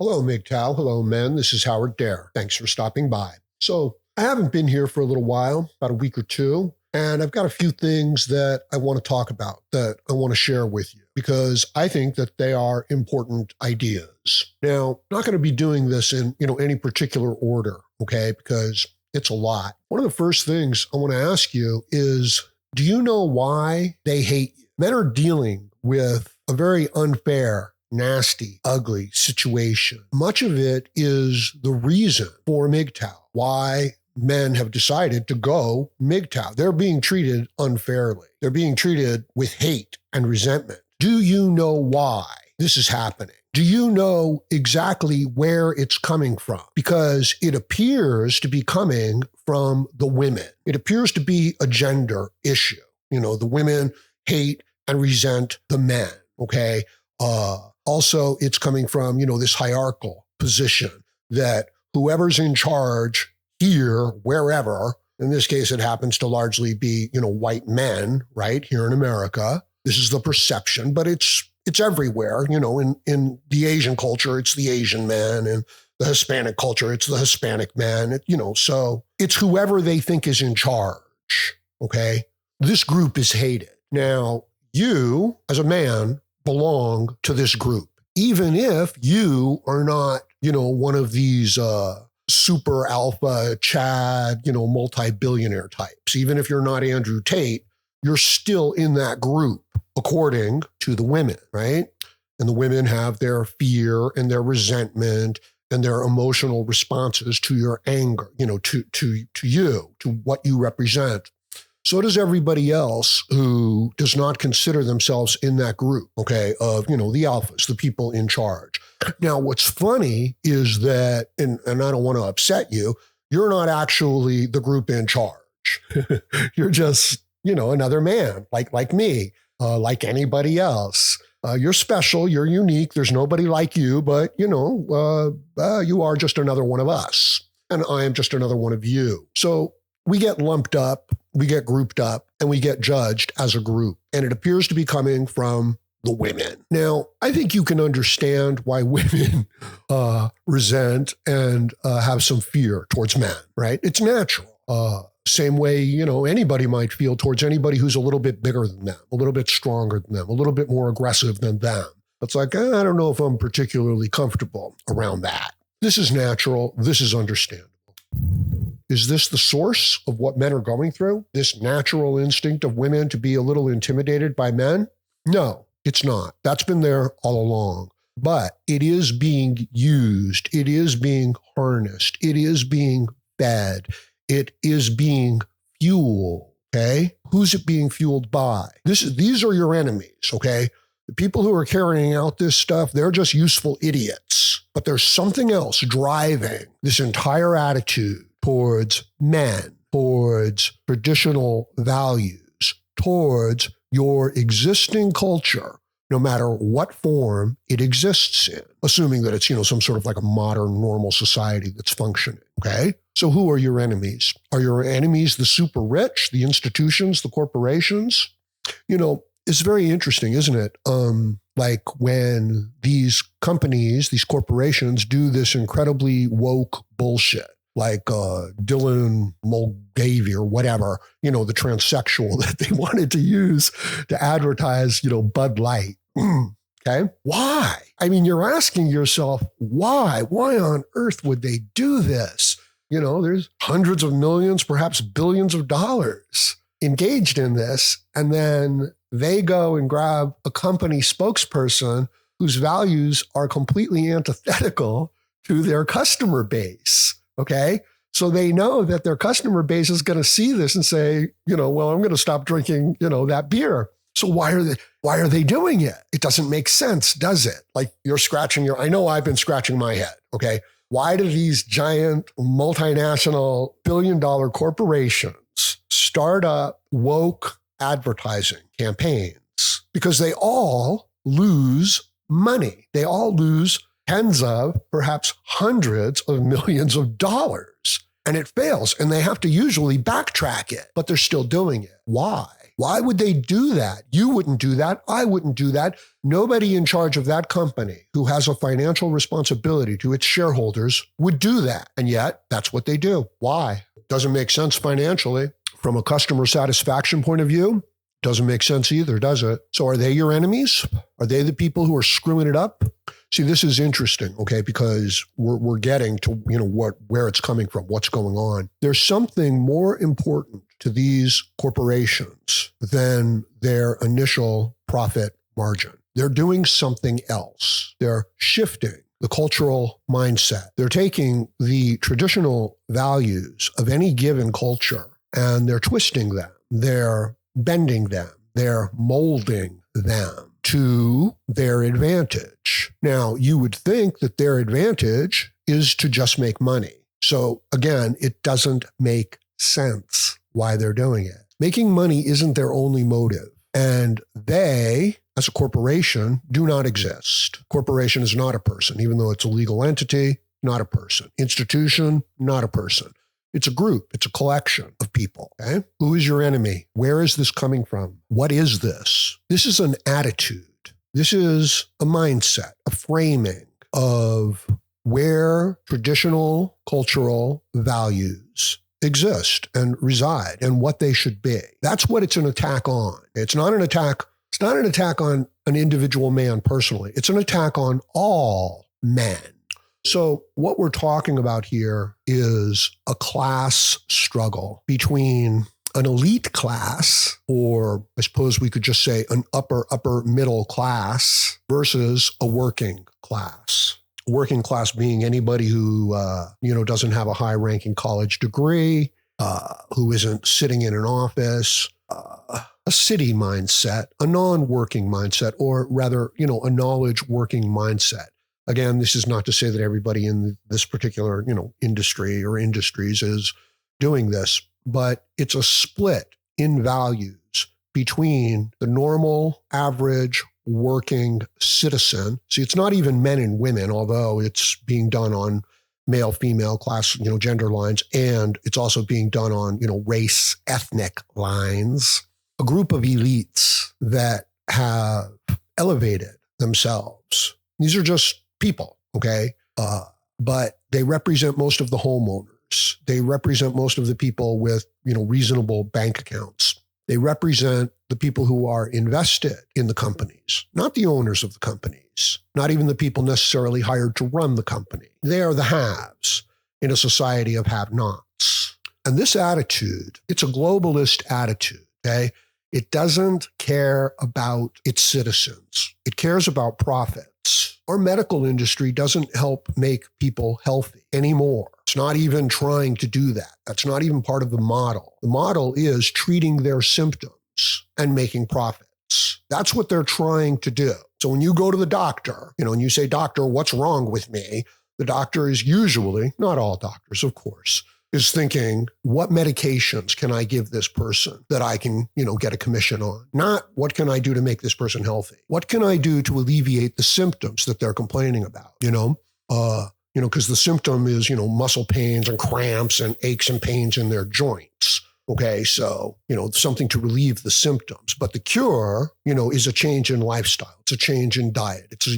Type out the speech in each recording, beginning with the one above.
Hello, MGTOW. Hello, men. This is Howard Dare. Thanks for stopping by. So I haven't been here for a little while, about a week or two, and I've got a few things that I want to talk about, that I want to share with you, because I think that they are important ideas. Now, I'm not going to be doing this in, any particular order, okay, because it's a lot. One of the first things I want to ask you is, do you know why they hate you? Men are dealing with a very unfair, nasty, ugly situation. Much of it is the reason for MGTOW, why men have decided to go MGTOW. They're being treated unfairly. They're being treated with hate and resentment. Do you know why this is happening? Do you know exactly where it's coming from? Because it appears to be coming from the women. It appears to be a gender issue. The women hate and resent the men, okay? Also, it's coming from, this hierarchical position that whoever's in charge here, wherever, in this case, it happens to largely be, white men, right, here in America. This is the perception, but it's everywhere. In the Asian culture, it's the Asian man. In the Hispanic culture, it's the Hispanic man. So it's whoever they think is in charge, okay? This group is hated. Now, you, as a man, belong to this group. Even if you are not, one of these super alpha Chad, multi-billionaire types. Even if you're not Andrew Tate, you're still in that group, according to the women, right? And the women have their fear and their resentment and their emotional responses to your anger, to you, to what you represent. So does everybody else who does not consider themselves in that group, okay, of, the alphas, the people in charge. Now, what's funny is that, and I don't want to upset you, you're not actually the group in charge. You're just, another man, like me, like anybody else. You're special, you're unique, there's nobody like you, but, you are just another one of us, and I am just another one of you. So we get lumped up, we get grouped up, and we get judged as a group. And it appears to be coming from the women. Now, I think you can understand why women resent and have some fear towards men, right? It's natural. Same way, anybody might feel towards anybody who's a little bit bigger than them, a little bit stronger than them, a little bit more aggressive than them. It's like, I don't know if I'm particularly comfortable around that. This is natural. This is understandable. Is this the source of what men are going through? This natural instinct of women to be a little intimidated by men? No, it's not. That's been there all along. But it is being used. It is being harnessed. It is being fed. It is being fueled, okay? Who's it being fueled by? These are your enemies, okay? The people who are carrying out this stuff, they're just useful idiots. But there's something else driving this entire attitude towards men, towards traditional values, towards your existing culture, no matter what form it exists in, assuming that it's, some sort of like a modern, normal society that's functioning, okay? So who are your enemies? Are your enemies the super rich, the institutions, the corporations? It's very interesting, isn't it? Like when these companies, these corporations do this incredibly woke bullshit, like Dylan Mulgavy or whatever, the transsexual that they wanted to use to advertise, Bud Light. Okay. Why? I mean, you're asking yourself, why? Why on earth would they do this? There's hundreds of millions, perhaps billions of dollars engaged in this. And then they go and grab a company spokesperson whose values are completely antithetical to their customer base. Okay. So they know that their customer base is going to see this and say, well, I'm going to stop drinking, that beer. So why are they doing it? It doesn't make sense, does it? Like you're I know I've been scratching my head. Okay. Why do these giant multinational billion-dollar corporations start up woke advertising campaigns? Because they all lose money. They all lose tens of, perhaps hundreds of millions of dollars. And it fails. And they have to usually backtrack it, but they're still doing it. Why? Why would they do that? You wouldn't do that. I wouldn't do that. Nobody in charge of that company who has a financial responsibility to its shareholders would do that. And yet, that's what they do. Why? Doesn't make sense financially. From a customer satisfaction point of view, doesn't make sense either, does it? So are they your enemies? Are they the people who are screwing it up? See, this is interesting, okay, because we're getting to, where it's coming from, what's going on. There's something more important to these corporations than their initial profit margin. They're doing something else. They're shifting the cultural mindset. They're taking the traditional values of any given culture and they're twisting them. They're bending them. They're molding them to their advantage. Now, you would think that their advantage is to just make money. So again, it doesn't make sense why they're doing it. Making money isn't their only motive. And they, as a corporation, do not exist. Corporation is not a person, even though it's a legal entity, not a person. Institution, not a person. It's a group. It's a collection of people. Okay? Who is your enemy? Where is this coming from? What is this? This is an attitude. This is a mindset, a framing of where traditional cultural values exist and reside and what they should be. That's what it's an attack on. It's not an attack. It's not an attack on an individual man personally. It's an attack on all men. So what we're talking about here is a class struggle between an elite class, or I suppose we could just say an upper middle class versus a working class. Working class being anybody who, doesn't have a high-ranking college degree, who isn't sitting in an office, a city mindset, a non-working mindset, or rather, a knowledge working mindset. Again, this is not to say that everybody in this particular, industry or industries is doing this, but it's a split in values between the normal, average, working citizen. See, it's not even men and women, although it's being done on male, female, class, gender lines, and it's also being done on, race, ethnic lines. A group of elites that have elevated themselves. These are just people, okay? But they represent most of the homeowners. They represent most of the people with, reasonable bank accounts. They represent the people who are invested in the companies, not the owners of the companies, not even the people necessarily hired to run the company. They are the haves in a society of have-nots. And this attitude, it's a globalist attitude, okay? It doesn't care about its citizens. It cares about profits. Our medical industry doesn't help make people healthy anymore. It's not even trying to do that. That's not even part of the model. The model is treating their symptoms and making profits. That's what they're trying to do. So when you go to the doctor, and you say, doctor, what's wrong with me? The doctor is usually, not all doctors, of course, is thinking, what medications can I give this person that I can, get a commission on? Not what can I do to make this person healthy? What can I do to alleviate the symptoms that they're complaining about? Because the symptom is, muscle pains and cramps and aches and pains in their joints. Okay, so, something to relieve the symptoms. But the cure, is a change in lifestyle. It's a change in diet. It's,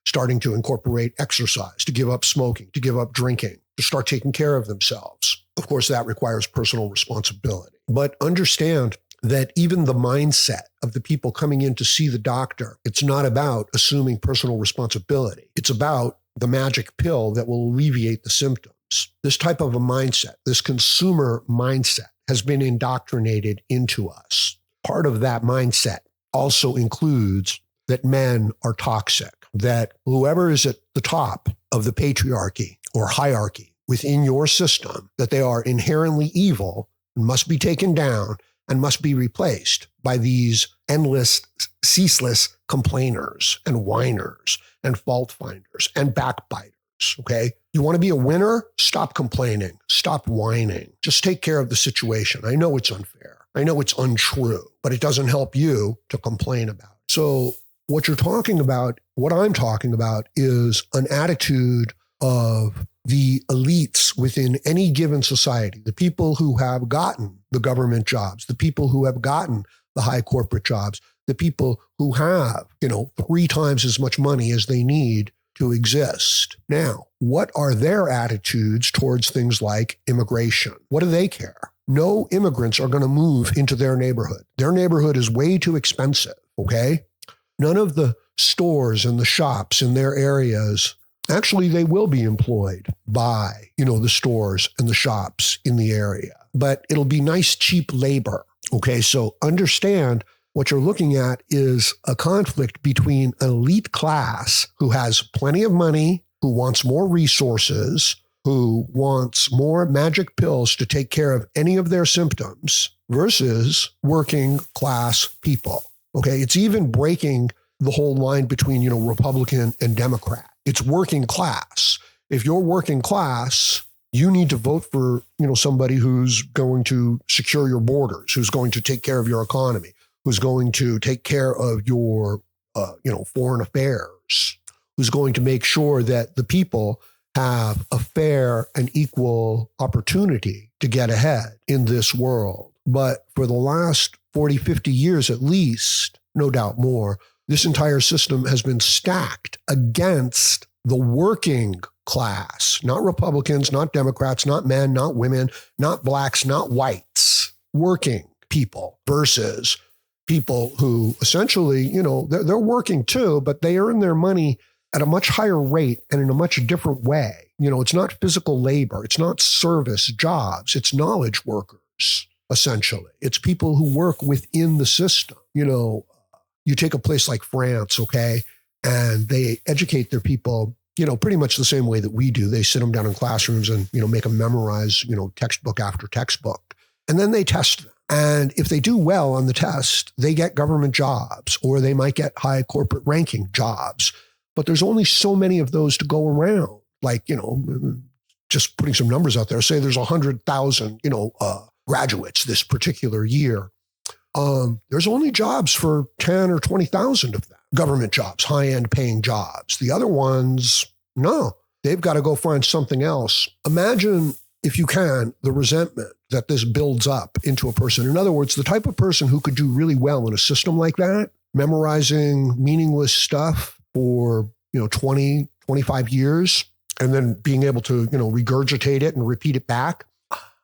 starting to incorporate exercise, to give up smoking, to give up drinking, to start taking care of themselves. Of course, that requires personal responsibility. But understand that even the mindset of the people coming in to see the doctor, it's not about assuming personal responsibility. It's about the magic pill that will alleviate the symptoms. This type of a mindset, this consumer mindset, has been indoctrinated into us. Part of that mindset also includes that men are toxic, that whoever is at the top of the patriarchy or hierarchy within your system, that they are inherently evil and must be taken down and must be replaced by these endless, ceaseless complainers and whiners and fault finders and backbiters, okay? You want to be a winner? Stop complaining. Stop whining. Just take care of the situation. I know it's unfair. I know it's untrue, but it doesn't help you to complain about it. So what you're talking about, what I'm talking about, is an attitude of the elites within any given society, the people who have gotten the government jobs, the people who have gotten the high corporate jobs, the people who have, 3 times as much money as they need to exist. Now, what are their attitudes towards things like immigration? What do they care? No immigrants are going to move into their neighborhood. Their neighborhood is way too expensive, okay? None of the stores and the shops in their areas, actually, they will be employed by, the stores and the shops in the area. But it'll be nice, cheap labor, okay? So understand what you're looking at is a conflict between an elite class who has plenty of money, who wants more resources, who wants more magic pills to take care of any of their symptoms, versus working class people. Okay, it's even breaking the whole line between, Republican and Democrat. It's working class. If you're working class, you need to vote for, somebody who's going to secure your borders, who's going to take care of your economy, who's going to take care of your, foreign affairs, who's going to make sure that the people have a fair and equal opportunity to get ahead in this world. But for the last 40, 50 years at least, no doubt more, this entire system has been stacked against the working class, not Republicans, not Democrats, not men, not women, not blacks, not whites, working people versus people who essentially, they're working too, but they earn their money at a much higher rate and in a much different way. It's not physical labor. It's not service jobs. It's knowledge workers, essentially. It's people who work within the system. You take a place like France, okay, and they educate their people, pretty much the same way that we do. They sit them down in classrooms and, make them memorize, textbook after textbook. And then they test them. And if they do well on the test, they get government jobs, or they might get high corporate ranking jobs. But there's only so many of those to go around. Like, just putting some numbers out there, say there's 100,000, graduates this particular year. There's only jobs for 10 or 20,000 of them, government jobs, high-end paying jobs. The other ones, no, they've got to go find something else. Imagine, if you can, the resentment that this builds up into a person. In other words, the type of person who could do really well in a system like that, memorizing meaningless stuff for, 20, 25 years, and then being able to, regurgitate it and repeat it back.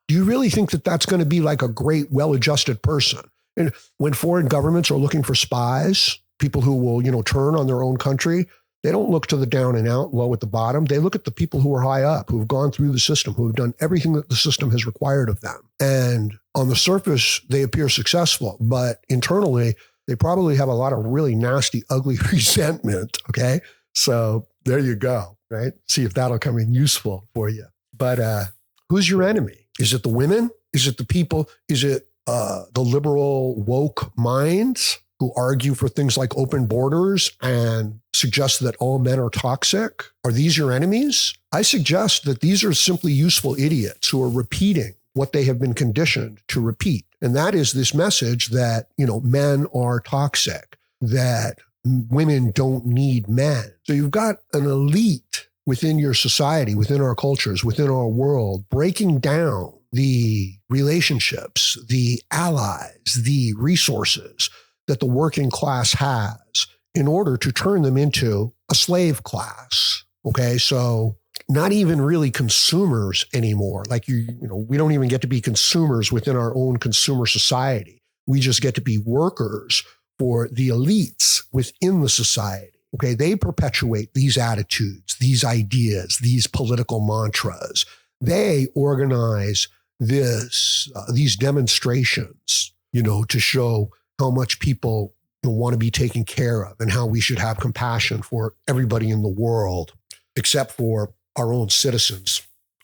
Do you really think that that's going to be like a great, well-adjusted person? And when foreign governments are looking for spies, people who will, turn on their own country, they don't look to the down and out, low at the bottom. They look at the people who are high up, who have gone through the system, who have done everything that the system has required of them. And on the surface, they appear successful, but internally, they probably have a lot of really nasty, ugly resentment, okay? So there you go, right? See if that'll come in useful for you. But who's your enemy? Is it the women? Is it the people? Is it the liberal woke minds who argue for things like open borders and suggest that all men are toxic? Are these your enemies? I suggest that these are simply useful idiots who are repeating what they have been conditioned to repeat. And that is this message that, men are toxic, that women don't need men. So you've got an elite within your society, within our cultures, within our world, breaking down the relationships, the allies, the resources that the working class has in order to turn them into a slave class. Okay, so not even really consumers anymore. Like we don't even get to be consumers within our own consumer society. We just get to be workers for the elites within the society. Okay, they perpetuate these attitudes, these ideas, these political mantras. They organize these demonstrations, to show how much people want to be taken care of and how we should have compassion for everybody in the world, except for our own citizens,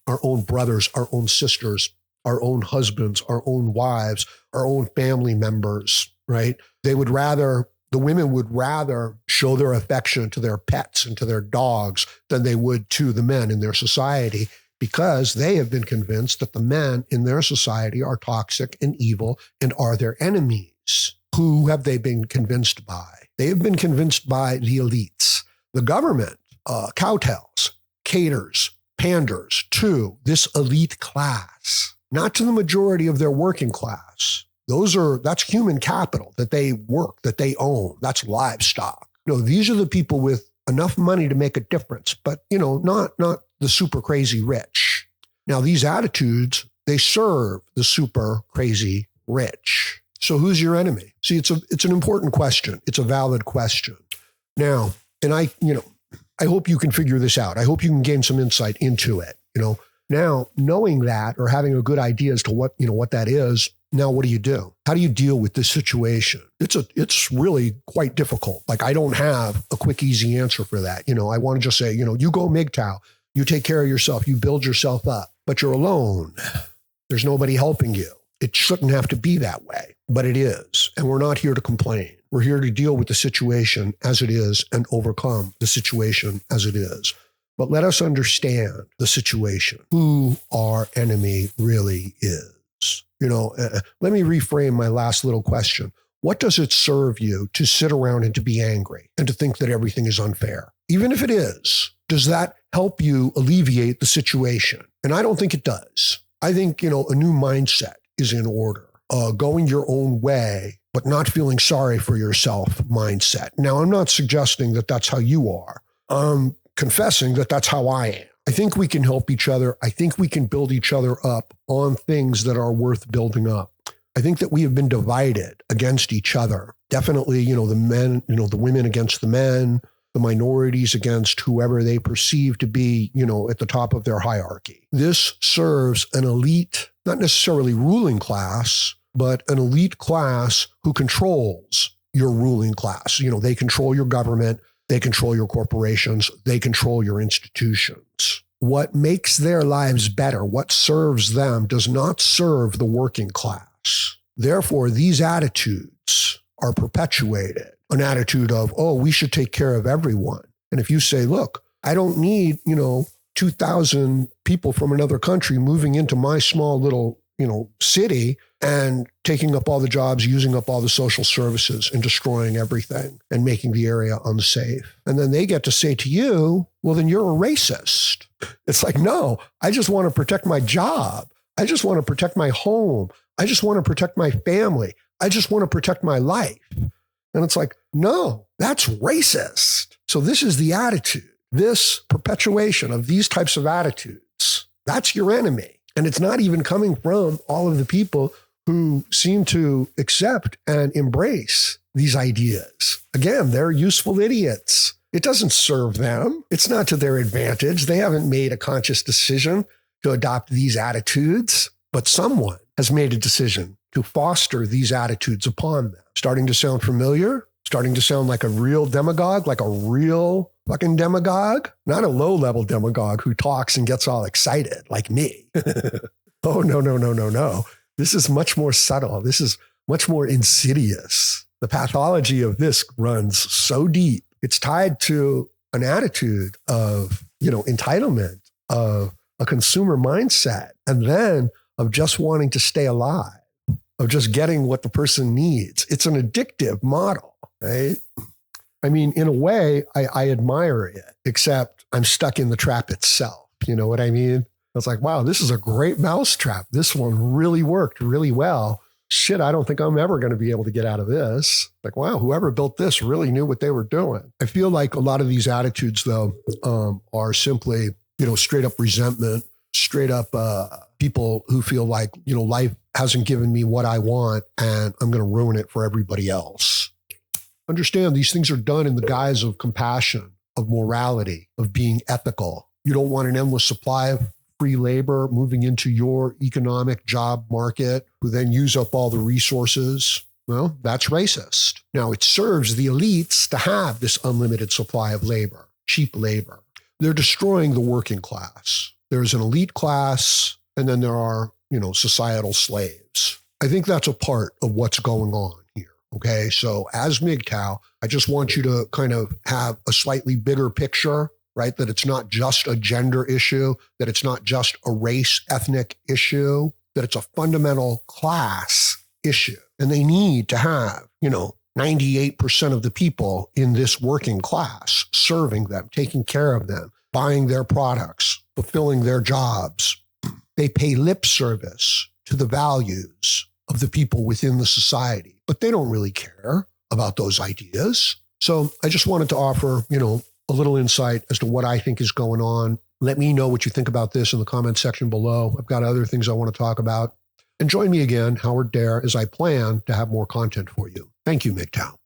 our own brothers, our own sisters, our own husbands, our own wives, our own family members, right? The women would rather show their affection to their pets and to their dogs than they would to the men in their society, because they have been convinced that the men in their society are toxic and evil and are their enemies. Who have they been convinced by? They have been convinced by the elites. The government kowtows, caters, panders to this elite class, not to the majority of their working class. That's human capital that they work, that they own. That's livestock. These are the people with enough money to make a difference, but not the super crazy rich. Now, these attitudes, they serve the super crazy rich. So who's your enemy? See, it's an important question. It's a valid question. Now, and I hope you can figure this out. I hope you can gain some insight into it. Now, knowing that or having a good idea as to what that is, now what do you do? How do you deal with this situation? It's really quite difficult. Like, I don't have a quick, easy answer for that. I want to just say, you go MGTOW, you take care of yourself, you build yourself up, but you're alone. There's nobody helping you. It shouldn't have to be that way, but it is. And we're not here to complain. We're here to deal with the situation as it is and overcome the situation as it is. But let us understand the situation, who our enemy really is. Let me reframe my last little question. What does it serve you to sit around and to be angry and to think that everything is unfair? Even if it is, does that help you alleviate the situation? And I don't think it does. I think, a new mindset is in order. Going your own way, but not feeling sorry for yourself mindset. Now, I'm not suggesting that that's how you are. I'm confessing that that's how I am. I think we can help each other. I think we can build each other up on things that are worth building up. I think that we have been divided against each other. Definitely, the men, the women against the men, the minorities against whoever they perceive to be, at the top of their hierarchy. This serves an elite, not necessarily ruling class, but an elite class who controls your ruling class. They control your government. They control your corporations. They control your institutions. What makes their lives better, what serves them, does not serve the working class. Therefore, these attitudes are perpetuated. An attitude of, we should take care of everyone. And if you say, look, I don't need, 2,000 people from another country moving into my small little, city and taking up all the jobs, using up all the social services and destroying everything and making the area unsafe. And then they get to say to you, well, then you're a racist. It's like, no, I just want to protect my job. I just want to protect my home. I just want to protect my family. I just want to protect my life. And it's like, no, that's racist. So this is the attitude, this perpetuation of these types of attitudes. That's your enemy. And it's not even coming from all of the people who seem to accept and embrace these ideas. Again, they're useful idiots. It doesn't serve them. It's not to their advantage. They haven't made a conscious decision to adopt these attitudes, but someone has made a decision to foster these attitudes upon them. Starting to sound familiar? Starting to sound like a real demagogue, like a real fucking demagogue? Not a low-level demagogue who talks and gets all excited like me. Oh, no. This is much more subtle. This is much more insidious. The pathology of this runs so deep. It's tied to an attitude of, entitlement, of a consumer mindset, and then of just wanting to stay alive, of just getting what the person needs. It's an addictive model, right? I mean, in a way, I admire it, except I'm stuck in the trap itself. You know what I mean? I was like, wow, this is a great mousetrap. This one really worked really well. Shit, I don't think I'm ever going to be able to get out of this. Like, wow, whoever built this really knew what they were doing. I feel like a lot of these attitudes, though, are simply, straight up resentment, straight up people who feel like, life hasn't given me what I want and I'm going to ruin it for everybody else. Understand, these things are done in the guise of compassion, of morality, of being ethical. You don't want an endless supply of free labor moving into your economic job market who then use up all the resources. Well, that's racist. Now, it serves the elites to have this unlimited supply of labor, cheap labor. They're destroying the working class. There's an elite class, and then there are, societal slaves. I think that's a part of what's going on here. Okay, so as MGTOW, I just want you to kind of have a slightly bigger picture, right? That it's not just a gender issue, that it's not just a race, ethnic issue, that it's a fundamental class issue. And they need to have, 98% of the people in this working class serving them, taking care of them, buying their products, fulfilling their jobs. They pay lip service to the values of the people within the society, but they don't really care about those ideas. So I just wanted to offer, a little insight as to what I think is going on. Let me know what you think about this in the comment section below. I've got other things I want to talk about. And join me again, Howard Dare, as I plan to have more content for you. Thank you, MGTOW.